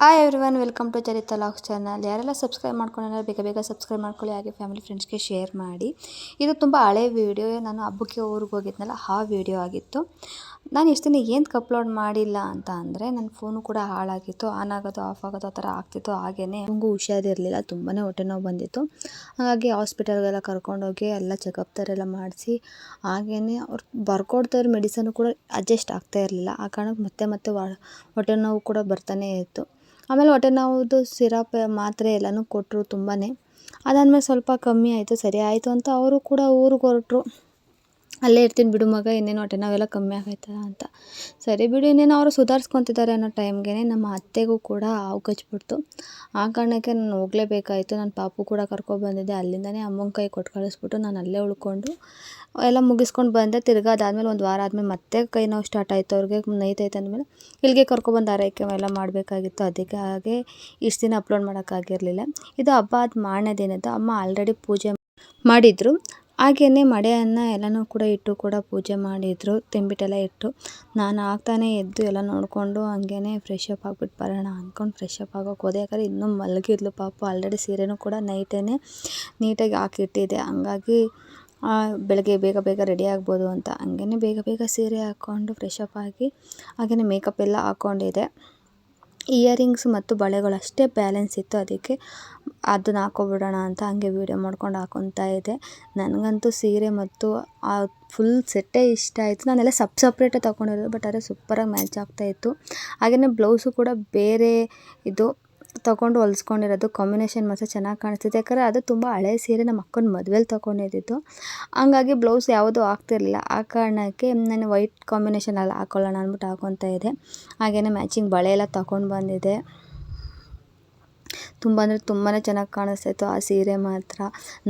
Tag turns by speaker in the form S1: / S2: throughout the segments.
S1: Hi everyone, welcome to Charitra logs channel. ಯಾರೆಲ್ಲ subscribe ಮಾಡ್ಕೊಂಡಿಲ್ಲ ಬೇಗ ಬೇಗ ಸಬ್ಸ್ಕ್ರೈಬ್ ಮಾಡ್ಕೊಳ್ಳಿ, ಹಾಗೆ ಫ್ಯಾಮಿಲಿ ಫ್ರೆಂಡ್ಸ್ಗೆ ಶೇರ್ ಮಾಡಿ. ಇದು ತುಂಬ ಹಳೆ ವೀಡಿಯೋ. ನಾನು ಹಬ್ಬಕ್ಕೆ ಊರಿಗೆ ಹೋಗಿದ್ನಲ್ಲ ಆ ವಿಡಿಯೋ ಆಗಿತ್ತು. ನಾನು ಇಷ್ಟು ದಿನ ಏನಕ್ಕೆ ಅಪ್ಲೋಡ್ ಮಾಡಿಲ್ಲ ಅಂತ ಅಂದರೆ ನನ್ನ ಫೋನು ಕೂಡ ಹಾಳಾಗಿತ್ತು. ಆನ್ ಆಗೋದು ಆಫ್ ಆಗೋದು ಆ ಥರ ಆಗ್ತಿತ್ತು. ಹಾಗೆಯೇ ನಮಗೂ ಹುಷಾರಿರಲಿಲ್ಲ, ತುಂಬಾ ಹೊಟ್ಟೆ ನೋವು ಬಂದಿತ್ತು. ಹಾಗಾಗಿ ಹಾಸ್ಪಿಟಲ್ಗೆಲ್ಲ ಕರ್ಕೊಂಡೋಗಿ ಎಲ್ಲ ಚೆಕಪ್ ಥರ ಎಲ್ಲ ಮಾಡಿಸಿ, ಹಾಗೆಯೇ ಅವ್ರು ಬರ್ಕೊಡ್ತಾಯಿರೋ ಮೆಡಿಸನ್ನು ಕೂಡ ಅಡ್ಜಸ್ಟ್ ಆಗ್ತಾ ಇರಲಿಲ್ಲ. ಆ ಕಾರಣಕ್ಕೆ ಮತ್ತೆ ಹೊಟ್ಟೆ ನೋವು ಕೂಡ ಬರ್ತಾನೇ ಇತ್ತು. ಆಮೇಲೆ ಹೊಟ್ಟೆ ನೋವುದು ಸಿರಪ್ ಮಾತ್ರೆ ಎಲ್ಲನೂ ಕೊಟ್ಟರು ತುಂಬಾ. ಅದಾದಮೇಲೆ ಸ್ವಲ್ಪ ಕಮ್ಮಿ ಆಯಿತು, ಸರಿ ಆಯಿತು ಅಂತ ಅವರು ಕೂಡ ಊರಿಗೆ ಹೊರಟರು. ಅಲ್ಲೇ ಇರ್ತೀನಿ ಬಿಡು ಮಗ, ಇನ್ನೇನು ಹೊಟ್ಟೆ ನೋವೆಲ್ಲ ಕಮ್ಮಿ ಆಗೈತಲ್ಲ ಅಂತ. ಸರಿ ಬಿಡು, ಇನ್ನೇನು ಅವರು ಸುಧಾರಿಸ್ಕೊತಿದ್ದಾರೆ ಅನ್ನೋ ಟೈಮ್ಗೆ ನಮ್ಮ ಅತ್ತೆಗೂ ಕೂಡ ಹಾವು ಕಚ್ಚಿಬಿಡ್ತು. ಆ ಕಾರಣಕ್ಕೆ ನಾನು ಹೋಗಲೇಬೇಕಾಯಿತು. ನನ್ನ ಪಾಪು ಕೂಡ ಕರ್ಕೊಬಂದಿದ್ದೆ. ಅಲ್ಲಿಂದನೇ ಅಮ್ಮನ ಕೈ ಕೊಟ್ಟು ಕಳಿಸ್ಬಿಟ್ಟು ನಾನು ಅಲ್ಲೇ ಉಳ್ಕೊಂಡು ಎಲ್ಲ ಮುಗಿಸ್ಕೊಂಡು ಬಂದೆ. ತಿರ್ಗಾ ಅದಾದಮೇಲೆ ಒಂದು ವಾರ ಆದಮೇಲೆ ಮತ್ತೆ ಕೈ ನೋವು ಸ್ಟಾರ್ಟ್ ಆಯಿತು. ಅವ್ರಿಗೆ ನೈತೈತೆ ಅಂದಮೇಲೆ ಇಲ್ಲಿಗೆ ಕರ್ಕೊಬಂದು ಆರೈಕೆ ಎಲ್ಲ ಮಾಡಬೇಕಾಗಿತ್ತು. ಅದಕ್ಕೆ ಹಾಗೆ ಇಷ್ಟು ದಿನ ಅಪ್ಲೋಡ್ ಮಾಡೋಕ್ಕಾಗಿರಲಿಲ್ಲ. ಇದು ಹಬ್ಬ ಆದ ಮಾರನೇ ದಿನದ್ದು. ಅಮ್ಮ ಆಲ್ರೆಡಿ ಪೂಜೆ ಮಾಡಿದರು. ಹಾಗೆಯೇ ಮಡೆಯನ್ನು ಎಲ್ಲನೂ ಕೂಡ ಇಟ್ಟು ಕೂಡ ಪೂಜೆ ಮಾಡಿದರು. ತೆಂಬಿಟ್ಟೆಲ್ಲ ಇಟ್ಟು ನಾನು ಆಗ್ತಾನೆ ಎದ್ದು ಎಲ್ಲ ನೋಡಿಕೊಂಡು ಹಂಗೇ ಫ್ರೆಶ್ ಅಪ್ ಆಗಿಬಿಟ್ಟು ಬರೋಣ ಅಂದ್ಕೊಂಡು ಫ್ರೆಶ್ ಅಪ್ ಆಗೋಕೆ ಹೋದೆ. ಯಾಕಂದರೆ ಇನ್ನೂ ಮಲಗಿದ್ಲು ಪಾಪು. ಆಲ್ರೆಡಿ ಸೀರೆನೂ ಕೂಡ ನೈಟೇ ನೀಟಾಗಿ ಹಾಕಿಟ್ಟಿದ್ದೆ. ಹಂಗಾಗಿ ಬೆಳಗ್ಗೆ ಬೇಗ ಬೇಗ ರೆಡಿ ಆಗ್ಬೋದು ಅಂತ ಹಂಗೇ ಬೇಗ ಬೇಗ ಸೀರೆ ಹಾಕ್ಕೊಂಡು ಫ್ರೆಶ್ ಅಪ್ ಆಗಿ ಹಾಗೆಯೇ ಮೇಕಪ್ ಎಲ್ಲ ಹಾಕ್ಕೊಂಡಿದ್ದೆ. ಇಯರಿಂಗ್ಸ್ ಮತ್ತು ಬಳೆಗಳು ಅಷ್ಟೇ ಬ್ಯಾಲೆನ್ಸ್ ಇತ್ತು. ಅದಕ್ಕೆ ಅದನ್ನ ಹಾಕ್ಕೊಬಿಡೋಣ ಅಂತ ಹಾಗೆ ವೀಡಿಯೋ ಮಾಡ್ಕೊಂಡು ಹಾಕ್ಕೊತಾ ಇದ್ದೆ. ನನಗಂತೂ ಸೀರೆ ಮತ್ತು ಆ ಫುಲ್ ಸೆಟ್ಟೇ ಇಷ್ಟ ಆಯಿತು. ನಾನೆಲ್ಲ ಸಪ್ರೇಟಾಗಿ ತೊಗೊಂಡಿರೋದು, ಬಟ್ ಆದರೆ ಸೂಪರಾಗಿ ಮ್ಯಾಚ್ ಆಗ್ತಾಯಿತ್ತು. ಹಾಗೆಯೇ ಬ್ಲೌಸು ಕೂಡ ಬೇರೆ ಇದು ತೊಗೊಂಡು ಹೊಲಿಸ್ಕೊಂಡಿರೋದು. ಕಾಂಬಿನೇಷನ್ ಮಾತ್ರ ಚೆನ್ನಾಗಿ ಕಾಣಿಸ್ತಿತ್ತು. ಯಾಕಂದರೆ ಅದು ತುಂಬ ಹಳೆಯ ಸೀರೆ, ನಮ್ಮ ಅಕ್ಕನ ಮದುವೆಲಿ ತೊಗೊಂಡಿದ್ದು. ಹಂಗಾಗಿ ಬ್ಲೌಸ್ ಯಾವುದೂ ಆಗ್ತಿರಲಿಲ್ಲ. ಆ ಕಾರಣಕ್ಕೆ ನಾನು ವೈಟ್ ಕಾಂಬಿನೇಷನಲ್ಲಿ ಹಾಕ್ಕೊಳ್ಳೋಣ ಅಂದ್ಬಿಟ್ಟು ಹಾಕ್ಕೊತಾ ಇದ್ದೆ. ಹಾಗೆಯೇ ಮ್ಯಾಚಿಂಗ್ ಬಳೆ ಎಲ್ಲ ತೊಗೊಂಡು ಬಂದಿದ್ದೆ. ತುಂಬ ಅಂದರೆ ತುಂಬಾ ಚೆನ್ನಾಗಿ ಕಾಣಿಸ್ತಾಯಿತ್ತು ಆ ಸೀರೆ ಮಾತ್ರ.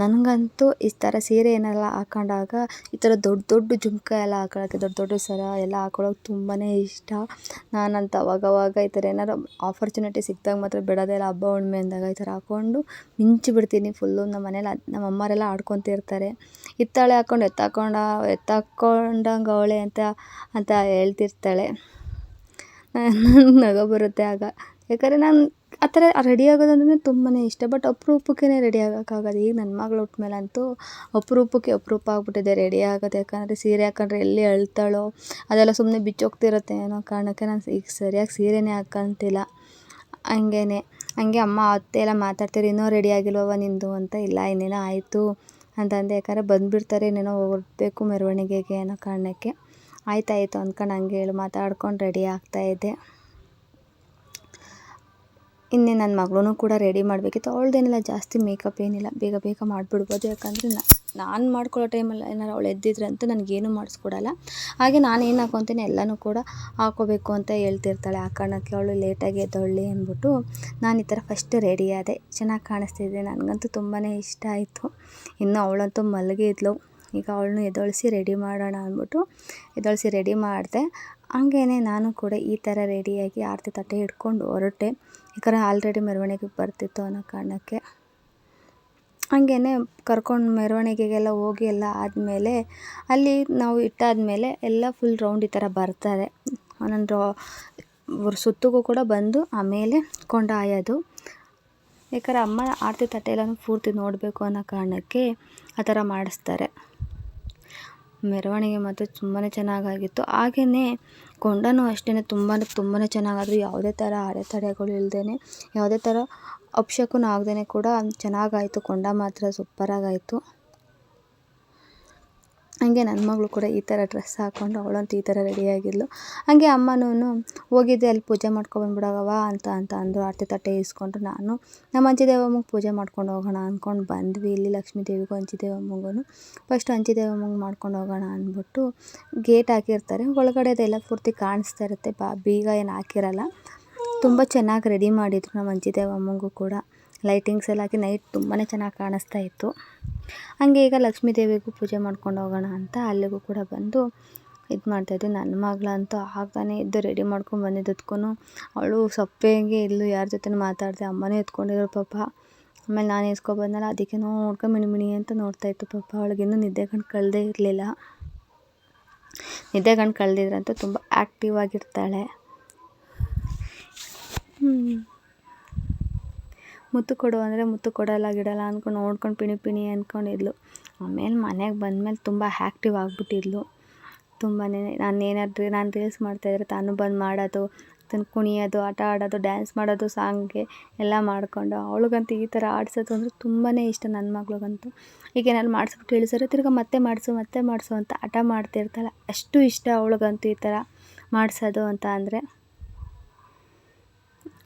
S1: ನನಗಂತೂ ಈ ಥರ ಸೀರೆ ಏನೆಲ್ಲ ಹಾಕೊಂಡಾಗ ಈ ಥರ ದೊಡ್ಡ ದೊಡ್ಡ ಜುಮ್ಕ ಎಲ್ಲ ಹಾಕೊಳ್ಳೋಕ್ಕೆ, ದೊಡ್ಡ ದೊಡ್ಡ ಸರ ಎಲ್ಲ ಹಾಕೊಳ್ಳೋಕೆ ತುಂಬಾ ಇಷ್ಟ. ನಾನಂತ ಅವಾಗವಾಗ ಈ ಥರ ಏನಾರು ಆಪರ್ಚುನಿಟಿ ಸಿಕ್ಕಿದಾಗ ಮಾತ್ರ ಬಿಡೋದೇ ಇಲ್ಲ. ಹಬ್ಬ ಹುಣ್ಣಿಮೆ ಅಂದಾಗ ಈ ಥರ ಹಾಕ್ಕೊಂಡು ಮಿಂಚಿ ಬಿಡ್ತೀನಿ ಫುಲ್ಲು. ನಮ್ಮ ಮನೇಲಿ ನಮ್ಮ ಅಮ್ಮರೆಲ್ಲ ಆಡ್ಕೊತಿರ್ತಾರೆ, ಹಿತ್ತಾಳೆ ಹಾಕ್ಕೊಂಡು ಎತ್ತಾಕೊಂಡಂಗೆ ಅವಳೆ ಅಂತ ಹೇಳ್ತಿರ್ತಾಳೆ. ನಗು ಬರುತ್ತೆ ಆಗ. ಯಾಕಂದರೆ ನಾನು ಆ ಥರ ರೆಡಿ ಆಗೋದಂದ್ರೆ ತುಂಬಾ ಇಷ್ಟ. ಬಟ್ ಅಪರೂಪಕ್ಕೆ ರೆಡಿ ಆಗೋಕ್ಕಾಗೋದು. ಈಗ ನನ್ನ ಮಗಳು ಹುಟ್ಮೇಲಂತೂ ಅಪರೂಪ ಆಗ್ಬಿಟ್ಟಿದೆ ರೆಡಿ ಆಗೋದು. ಯಾಕಂದರೆ ಸೀರೆ ಹಾಕೊಂಡ್ರೆ ಎಲ್ಲಿ ಅಳ್ತಾಳೋ ಅದೆಲ್ಲ ಸುಮ್ಮನೆ ಬಿಚ್ಚೋಗ್ತಿರುತ್ತೆ ಅನ್ನೋ ಕಾರಣಕ್ಕೆ ನಾನು ಈಗ ಸರಿಯಾಗಿ ಸೀರೆನೇ ಹಾಕ್ಕೊಂತಿಲ್ಲ. ಹಂಗೆ ಅಮ್ಮ ಅತ್ತೆ ಎಲ್ಲ ಮಾತಾಡ್ತಾರೆ, ಇನ್ನೂ ರೆಡಿ ಆಗಿಲ್ವವ ನಿಂದು ಅಂತ. ಇಲ್ಲ ಇನ್ನೇನೋ ಆಯಿತು ಅಂತಂದೆ. ಯಾಕಂದರೆ ಬಂದುಬಿಡ್ತಾರೆ, ಇನ್ನೇನೋ ಹೊರಡಬೇಕು ಮೆರವಣಿಗೆಗೆ ಅನ್ನೋ ಕಾರಣಕ್ಕೆ. ಆಯ್ತಾಯಿತು ಅಂದ್ಕೊಂಡು ಹಂಗೆ ಮಾತಾಡ್ಕೊಂಡು ರೆಡಿ ಆಗ್ತಾಯಿದ್ದೆ. ಇನ್ನೇ ನನ್ನ ಮಗಳೂ ಕೂಡ ರೆಡಿ ಮಾಡಬೇಕಿತ್ತು. ಅವಳದೇನಿಲ್ಲ ಜಾಸ್ತಿ ಮೇಕಪ್ ಏನಿಲ್ಲ, ಬೇಗ ಬೇಗ ಮಾಡಿಬಿಡ್ಬೋದು. ಯಾಕಂದರೆ ನಾನು ಮಾಡ್ಕೊಳ್ಳೋ ಟೈಮಲ್ಲಿ ಏನಾರು ಅವಳು ಎದ್ದಿದ್ರೆ ಅಂತೂ ನನಗೇನು ಮಾಡಿಸ್ಕೊಡಲ್ಲ. ಹಾಗೆ ನಾನು ಏನು ಹಾಕ್ಕೊತೀನಿ ಎಲ್ಲನೂ ಕೂಡ ಹಾಕ್ಕೋಬೇಕು ಅಂತ ಹೇಳ್ತಿರ್ತಾಳೆ. ಆ ಕಾರಣಕ್ಕೆ ಅವಳು ಲೇಟಾಗಿ ಎದ್ದೊಳ್ಳಿ ಅಂದ್ಬಿಟ್ಟು ನಾನು ಈ ಥರ ಫಸ್ಟ್ ರೆಡಿ ಆದೆ. ಚೆನ್ನಾಗಿ ಕಾಣಿಸ್ತಿದ್ದೆ. ನನಗಂತೂ ತುಂಬಾ ಇಷ್ಟ ಆಯಿತು. ಇನ್ನು ಅವಳಂತೂ ಮಲಗಿದ್ಲು. ಈಗ ಅವಳನ್ನು ಎದ್ದೊಳಿಸಿ ರೆಡಿ ಮಾಡೋಣ ಅಂದ್ಬಿಟ್ಟು ಎದ್ದೊಳಿಸಿ ರೆಡಿ ಮಾಡಿದೆ. ಹಂಗೇ ನಾನು ಕೂಡ ಈ ಥರ ರೆಡಿಯಾಗಿ ಆರತಿ ತಟ್ಟೆ ಹಿಡ್ಕೊಂಡು ಹೊರಟೆ. ಯಾಕಂದರೆ ಆಲ್ರೆಡಿ ಮೆರವಣಿಗೆಗೆ ಬರ್ತಿತ್ತು ಅನ್ನೋ ಕಾರಣಕ್ಕೆ. ಹಂಗೇ ಕರ್ಕೊಂಡು ಮೆರವಣಿಗೆಗೆಲ್ಲ ಹೋಗಿ ಎಲ್ಲ ಆದಮೇಲೆ ಅಲ್ಲಿ ನಾವು ಇಟ್ಟಾದಮೇಲೆ ಎಲ್ಲ ಫುಲ್ ರೌಂಡ್ ಈ ಥರ ಬರ್ತಾರೆ. ಒಂದೊಂದು ಸುತ್ತಿಗೂ ಕೂಡ ಬಂದು ಆಮೇಲೆ ಕೊಂಡ ಆಯೋದು. ಯಾಕಂದರೆ ಅಮ್ಮ ಆರತಿ ತಟ್ಟೆ ಎಲ್ಲನೂ ಪೂರ್ತಿ ನೋಡಬೇಕು ಅನ್ನೋ ಕಾರಣಕ್ಕೆ ಆ ಥರ ಮಾಡಿಸ್ತಾರೆ. ಮೆರವಣಿಗೆ ಮತ್ತು ತುಂಬಾ ಚೆನ್ನಾಗಾಗಿತ್ತು. ಹಾಗೆಯೇ ಕೊಂಡನೂ ಅಷ್ಟೇ ತುಂಬಾ ಚೆನ್ನಾಗಾದ್ರು. ಯಾವುದೇ ಥರ ಅಡೆತಡೆಗಳು ಇಲ್ಲದೇ, ಯಾವುದೇ ಥರ ಅಪಶಕುನ ಆಗದೇ ಕೂಡ ಚೆನ್ನಾಗಾಯಿತು. ಕೊಂಡ ಮಾತ್ರ ಸೂಪರಾಗಾಯಿತು. ಹಂಗೆ ನನ್ನ ಮಗಳು ಕೂಡ ಈ ಥರ ಡ್ರೆಸ್ ಹಾಕ್ಕೊಂಡು ಅವಳಂತೂ ಈ ಥರ ರೆಡಿಯಾಗಿದ್ಲು. ಹಾಗೆ ಅಮ್ಮನೂ ಹೋಗಿದ್ದೆ, ಅಲ್ಲಿ ಪೂಜೆ ಮಾಡ್ಕೊಬಂದ್ಬಿಡೋಗವ ಅಂತ ಅಂದರು. ಆರತಿ ತಟ್ಟೆ ಇಸ್ಕೊಂಡು ನಾನು ನಮ್ಮ ಅಂಚಿದೇವಮ್ಮಗೆ ಪೂಜೆ ಮಾಡ್ಕೊಂಡು ಹೋಗೋಣ ಅಂದ್ಕೊಂಡು ಬಂದ್ವಿ. ಇಲ್ಲಿ ಲಕ್ಷ್ಮೀ ದೇವಿಗೂ ಅಂಚಿದೇವಮ್ಮಗೂ ಫಸ್ಟ್ ಅಂಚಿದೇವಮ್ಮಗೆ ಮಾಡ್ಕೊಂಡು ಹೋಗೋಣ ಅಂದ್ಬಿಟ್ಟು ಗೇಟ್ ಹಾಕಿರ್ತಾರೆ. ಒಳಗಡೆ ಅದೆಲ್ಲ ಪೂರ್ತಿ ಕಾಣಿಸ್ತಾ ಇರುತ್ತೆ. ಬೀಗ ಏನು ಹಾಕಿರಲ್ಲ. ತುಂಬ ಚೆನ್ನಾಗಿ ರೆಡಿ ಮಾಡಿದ್ರು ನಮ್ಮ ಅಂಚಿದೇವಮ್ಮಗೂ ಕೂಡ. ಲೈಟಿಂಗ್ಸ್ ಎಲ್ಲ ಹಾಕಿ ನೈಟ್ ತುಂಬಾ ಚೆನ್ನಾಗಿ ಕಾಣಿಸ್ತಾ ಇತ್ತು. ಹಾಗೆ ಈಗ ಲಕ್ಷ್ಮೀ ದೇವಿಗೂ ಪೂಜೆ ಮಾಡ್ಕೊಂಡು ಹೋಗೋಣ ಅಂತ ಅಲ್ಲಿಗೂ ಕೂಡ ಬಂದು ಇದು ಮಾಡ್ತಾಯಿದ್ದೆ. ನನ್ನ ಮಗಳಂತೂ ಆಗ್ತಾನೆ ಇದ್ದು ರೆಡಿ ಮಾಡ್ಕೊಂಡು ಬಂದಿದ್ದಕ್ಕೂ ಅವಳು ಸಪ್ಪೆಗೆ ಇಲ್ಲೂ ಯಾರ ಜೊತೆ ಮಾತಾಡಿದೆ. ಅಮ್ಮನೇ ಎತ್ಕೊಂಡಿರೋ ಪಾಪ. ಆಮೇಲೆ ನಾನು ಎತ್ಕೊಬಂದಲ್ಲ, ಅದಕ್ಕೆ ನೋಡ್ಕೊಂಡು ಮಿಣಿ ಅಂತ ನೋಡ್ತಾಯಿತ್ತು ಪಾಪ. ಅವಳಿಗಿನ್ನೂ ನಿದ್ದೆ ಕಣ್ಣು ಕಳೆದೇ ಇರಲಿಲ್ಲ. ನಿದ್ದೆ ಕಣ್ಣು ಕಳೆದಿದ್ರಂತೂ ತುಂಬ ಆ್ಯಕ್ಟಿವ್ ಆಗಿರ್ತಾಳೆ. ಮುತ್ತು ಕೊಡು ಅಂದರೆ ಮುತ್ತು ಕೊಡಲ್ಲ ಗಿಡಲ್ಲ ಅಂದ್ಕೊಂಡು ನೋಡ್ಕೊಂಡು ಪಿಣಿ ಪಿಣಿ ಅಂದ್ಕೊಂಡಿದ್ಲು. ಆಮೇಲೆ ಮನೆಗೆ ಬಂದಮೇಲೆ ತುಂಬ ಆ್ಯಕ್ಟಿವ್ ಆಗಿಬಿಟ್ಟಿದ್ಲು. ತುಂಬಾ ನಾನು ರೀಲ್ಸ್ ಮಾಡ್ತಾಯಿದ್ರೆ ತಾನು ಬಂದು ಮಾಡೋದು, ತನ್ನ ಕುಣಿಯೋದು, ಆಟ ಆಡೋದು, ಡ್ಯಾನ್ಸ್ ಮಾಡೋದು, ಸಾಂಗ್ಗೆ ಎಲ್ಲ ಮಾಡಿಕೊಂಡು. ಅವಳಿಗಂತೂ ಈ ಥರ ಆಡಿಸೋದು ಅಂದರೆ ತುಂಬಾ ಇಷ್ಟ ನನ್ನ ಮಗಳಿಗಂತೂ. ಈಗ ಏನಾದ್ರು ಮಾಡಿಸ್ಬಿಟ್ಟು ಇಳಿಸಿದ್ರೆ ತಿರ್ಗಿ ಮತ್ತೆ ಮಾಡಿಸು ಅಂತ ಹಠ ಮಾಡ್ತಿರ್ತಾಳೆ. ಅಷ್ಟು ಇಷ್ಟ ಅವಳಿಗಂತೂ ಈ ಥರ ಮಾಡಿಸೋದು ಅಂತ ಅಂದರೆ.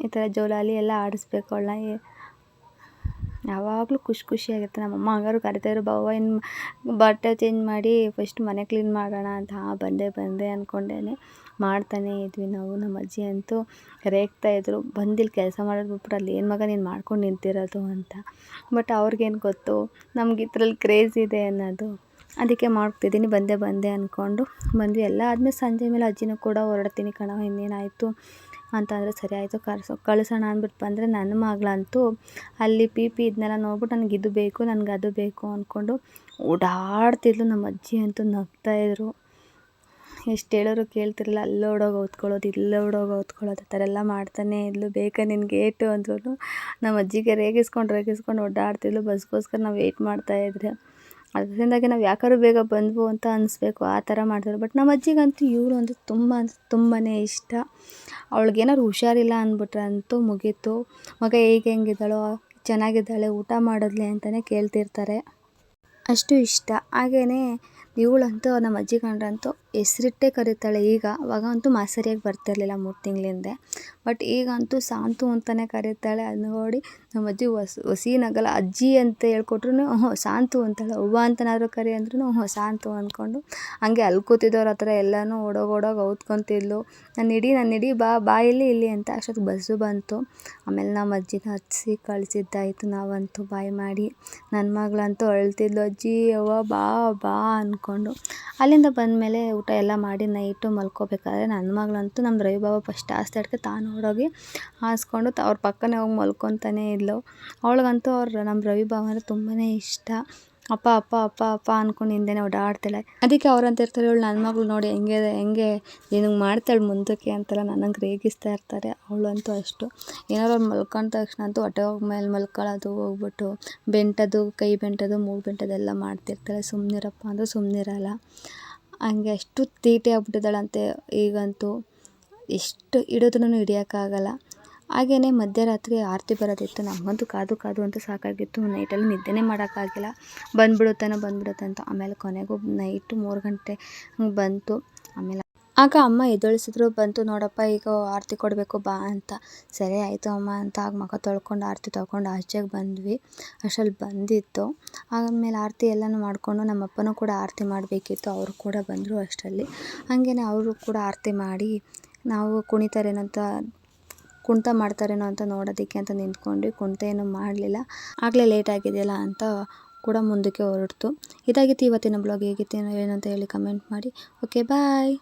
S1: ಈ ಥರ ಜೋಲಾಲಿ ಎಲ್ಲ ಆಡಿಸ್ಬೇಕು ಅವಳನ್ನ. ಯಾವಾಗಲೂ ಖುಷಿಯಾಗಿರುತ್ತೆ. ನಮ್ಮಮ್ಮ ಹಂಗಾರು ಕರಿತಾಯಿದ್ರು, ಬಾವ ಇನ್ನು ಬಟ್ಟೆ ಚೇಂಜ್ ಮಾಡಿ ಫಸ್ಟ್ ಮನೆ ಕ್ಲೀನ್ ಮಾಡೋಣ ಅಂತ. ಬಂದೆ ಅಂದ್ಕೊಂಡೇ ಮಾಡ್ತಾನೇ ಇದ್ವಿ ನಾವು. ನಮ್ಮ ಅಜ್ಜಿ ಅಂತೂ ರೇಗ್ತಾಯಿದ್ರು, ಬಂದಿಲ್ಲಿ ಕೆಲಸ ಮಾಡೋದು ಬಿಟ್ಬಿಟ್ಟು ಅಲ್ಲಿ ಏನು ಮಗ ನೀನು ಮಾಡ್ಕೊಂಡು ನಿಂತಿರೋದು ಅಂತ. ಬಟ್ ಅವ್ರಿಗೇನು ಗೊತ್ತು ನಮ್ಗೆ ಇದ್ರಲ್ಲಿ ಕ್ರೇಜ್ ಇದೆ ಅನ್ನೋದು. ಅದಕ್ಕೆ ಮಾಡ್ತಿದ್ದೀನಿ. ಬಂದೆ ಅಂದ್ಕೊಂಡು ಬಂದ್ವಿ. ಎಲ್ಲ ಆದಮೇಲೆ ಸಂಜೆ ಮೇಲೆ ಅಜ್ಜಿನೂ ಕೂಡ ಹೊರಡ್ತೀನಿ ಕಣೋ ಇನ್ನೇನಾಯಿತು ಅಂತಂದರೆ ಸರಿ ಆಯಿತು ಕಳಿಸೋಣ ಅಂದ್ಬಿಟ್ಟು ಬಂದರೆ ನನ್ನ ಮಗಳಂತೂ ಅಲ್ಲಿ ಪಿ ಇದನ್ನೆಲ್ಲ ನೋಡ್ಬಿಟ್ಟು ನನಗೆ ಇದು ಬೇಕು ನನಗೆ ಅದು ಬೇಕು ಅಂದ್ಕೊಂಡು ಓಡಾಡ್ತಿದ್ಲು. ನಮ್ಮ ಅಜ್ಜಿ ಅಂತೂ ನಗ್ತಾಯಿದ್ರು. ಎಷ್ಟು ಹೇಳೋರು ಕೇಳ್ತಿರಲಿಲ್ಲ. ಅಲ್ಲೋಡೋಗಿ ಓದ್ಕೊಳ್ಳೋದು, ಇಲ್ಲೋಡೋಗಿ ಓದ್ಕೊಳ್ಳೋದು, ಆ ಥರ ಎಲ್ಲ ಮಾಡ್ತಾನೇ ಇದ್ಲು. ಬೇಕಾ ನಿನಗೆ ಏಟು ಅಂದ್ರೂ ನಮ್ಮ ಅಜ್ಜಿಗೆ ರೇಗಿಸ್ಕೊಂಡು ಓಡಾಡ್ತಿದ್ಲು. ಬಸ್ಗೋಸ್ಕರ ನಾವು ವೆಯ್ಟ್ ಮಾಡ್ತಾಯಿದ್ರೆ ಅದರಿಂದಾಗಿ ನಾವು ಯಾಕಾದ್ರೂ ಬೇಗ ಬಂದ್ವು ಅಂತ ಅನಿಸ್ಬೇಕು, ಆ ಥರ ಮಾಡ್ತಾರೆ. ಬಟ್ ನಮ್ಮ ಅಜ್ಜಿಗಂತೂ ಇವಳು ಅಂದರೆ ತುಂಬಾ ಇಷ್ಟ. ಅವಳಿಗೇನಾದ್ರು ಹುಷಾರಿಲ್ಲ ಅಂದ್ಬಿಟ್ರೆ ಅಂತೂ ಮುಗೀತು. ಮಗ ಹೆಂಗಿದ್ದಾಳೋ, ಚೆನ್ನಾಗಿದ್ದಾಳೆ, ಊಟ ಮಾಡಿದ್ಲೆ ಅಂತಲೇ ಕೇಳ್ತಿರ್ತಾರೆ. ಅಷ್ಟು ಇಷ್ಟ. ಹಾಗೆಯೇ ಇವಳಂತೂ ನಮ್ಮ ಅಜ್ಜಿ ಕಂಡ್ರಂತೂ ಹೆಸರಿಟ್ಟೇ ಕರೀತಾಳೆ. ಅವಾಗ ಅಂತೂ ಸರಿಯಾಗಿ ಬರ್ತಿರ್ಲಿಲ್ಲ 3 ತಿಂಗಳಿಂದೆ. ಬಟ್ ಈಗಂತೂ ಶಾಂತು ಅಂತಲೇ ಕರೀತಾಳೆ. ಅದು ನೋಡಿ ನಮ್ಮ ಅಜ್ಜಿ ಹೊಸಿ ನಗಲ್ಲ. ಅಜ್ಜಿ ಅಂತ ಹೇಳ್ಕೊಟ್ರು ಶಾಂತು ಅಂತಾಳೆ. ಅವ್ವ ಅಂತನಾದ್ರು ಕರಿ ಅಂದ್ರೂ ಶಾಂತು ಅಂದ್ಕೊಂಡು ಹಂಗೆ ಅಲ್ಲಿ ಕೂತಿದ್ದವ್ರ ಹತ್ರ ಎಲ್ಲನೂ ಓಡೋಗಿ ಔತ್ಕೊತಿದ್ಲು. ನಾನು ಇಡೀ ಬಾ ಇಲ್ಲಿ ಅಂತ. ಅಷ್ಟೊತ್ತಿಗೆ ಬಸ್ಸು ಬಂತು. ಆಮೇಲೆ ನಮ್ಮ ಅಜ್ಜಿನ ಹತ್ಸಿ ಕಳಿಸಿದ್ದಾಯಿತು. ನಾವಂತೂ ಬಾಯ್ ಮಾಡಿ. ನನ್ನ ಮಗಳಂತೂ ಅಳ್ತಿದ್ಲು, ಅಜ್ಜಿ ಅವ್ವ ಬಾ ಅಂದ್ಕೊಂಡು. ಅಲ್ಲಿಂದ ಬಂದಮೇಲೆ ಊಟ ಎಲ್ಲ ಮಾಡಿ ನೈಟು ಮಲ್ಕೋಬೇಕಾದ್ರೆ ನನ್ನ ಮಗಳಂತೂ ನಮ್ಮ ರವಿ ಬಾಬಾ ಫಸ್ಟ್ ಹಾಸ್ದಡ್ಕೆ ತಾನು ಓಡೋಗಿ ಹಾಸ್ಕೊಂಡು ಅವ್ರ ಪಕ್ಕನೇ ಹೋಗಿ ಮಲ್ಕೊತಾನೇ ಇದ್ಲು. ಅವಳಿಗಂತೂ ನಮ್ಮ ರವಿ ಬಾಬಾ ಅಂದರೆ ತುಂಬಾ ಇಷ್ಟ. ಅಪ್ಪ ಅಂದ್ಕೊಂಡು ಹಿಂದೆನೇ ಓಡಾಡ್ತಾಳೆ. ಅದಕ್ಕೆ ಅವ್ರಂತ ಇರ್ತಾರೆ, ಇವಳು ನನ್ನ ಮಗಳು ನೋಡಿ ಹೆಂಗೆ ನಿನಗೆ ಮಾಡ್ತಾಳೆ ಮುಂದಕ್ಕೆ ಅಂತೆಲ್ಲ ನನಗೆ ರೇಗಿಸ್ತಾ ಇರ್ತಾರೆ. ಅವಳಂತೂ ಅಷ್ಟು. ಏನಾದ್ರು ಅವ್ರು ಮಲ್ಕೊಂಡ ತಕ್ಷಣ ಅಂತೂ ಹೊಟ್ಟೆ ಹೋಗಿ ಮೇಲೆ ಮಲ್ಕೊಳ್ಳೋದು, ಹೋಗ್ಬಿಟ್ಟು ಬೆಂಟೋದು, ಕೈ ಬೆಂಟೋದು, ಮೂಗು ಬೆಂಟೋದು ಎಲ್ಲ ಮಾಡ್ತಿರ್ತಾಳೆ. ಸುಮ್ಮನಿರಪ್ಪ ಅಂದರೆ ಸುಮ್ಮನಿರಲ್ಲ. ಹಂಗೆ ಅಷ್ಟು ತೀಟೆ ಆಗ್ಬಿಟ್ಟಿದ್ದಾಳಂತೆ ಈಗಂತೂ. ಎಷ್ಟು ಹಿಡಿದ್ರೂ ಹಿಡಿಯೋಕ್ಕಾಗಲ್ಲ. ಹಾಗೆಯೇ ಮಧ್ಯರಾತ್ರಿ ಆರತಿ ಬರೋದಿತ್ತು. ನಮಗಂತೂ ಕಾದು ಅಂತ ಸಾಕಾಗಿತ್ತು. ನೈಟಲ್ಲಿ ನಿದ್ದೆನೇ ಮಾಡೋಕ್ಕಾಗಿಲ್ಲ. ಬಂದ್ಬಿಡುತ್ತೇನೋ ಅಂತ. ಆಮೇಲೆ ಕೊನೆಗೂ ನೈಟು 3 ಗಂಟೆ ಬಂತು. ಆಮೇಲೆ ಆಗ ಅಮ್ಮ ಎದ್ದೇಳಿಸಿದ್ರು. ಬಂತು ನೋಡಪ್ಪ, ಈಗ ಆರತಿ ಕೊಡಬೇಕು ಬಾ ಅಂತ. ಸರಿ ಆಯಿತು ಅಮ್ಮ ಅಂತ ಆಗ ಮುಖ ತೊಳ್ಕೊಂಡು ಆರತಿ ತೊಗೊಂಡು ಆಚೆಗೆ ಬಂದ್ವಿ. ಅಷ್ಟರಲ್ಲಿ ಬಂದಿತ್ತು. ಆಮೇಲೆ ಆರತಿ ಎಲ್ಲನೂ ಮಾಡಿಕೊಂಡು ನಮ್ಮಪ್ಪನೂ ಕೂಡ ಆರತಿ ಮಾಡಬೇಕಿತ್ತು. ಅವರು ಕೂಡ ಬಂದರು ಅಷ್ಟರಲ್ಲಿ. ಹಾಗೇನೆ ಅವರು ಕೂಡ ಆರತಿ ಮಾಡಿ ನಾವು ಕುಣಿತ ಮಾಡ್ತಾರೇನೋ ಅಂತ ನೋಡೋದಕ್ಕೆ ಅಂತ ನಿಂತ್ಕೊಂಡ್ವಿ. ಕುಣಿತ ಏನೂ ಮಾಡಲಿಲ್ಲ. ಆಗಲೇ ಲೇಟ್ ಆಗಿದೆಯಲ್ಲ ಅಂತ ಕೂಡ ಮುಂದಕ್ಕೆ ಹೊರಡ್ತು. ಇದಾಗಿತ್ತು ಇವತ್ತಿನ ಬ್ಲಾಗ್. ಹೇಗಿತ್ತು ಏನು ಅಂತ ಹೇಳಿ ಕಮೆಂಟ್ ಮಾಡಿ. ಓಕೆ ಬಾಯ್.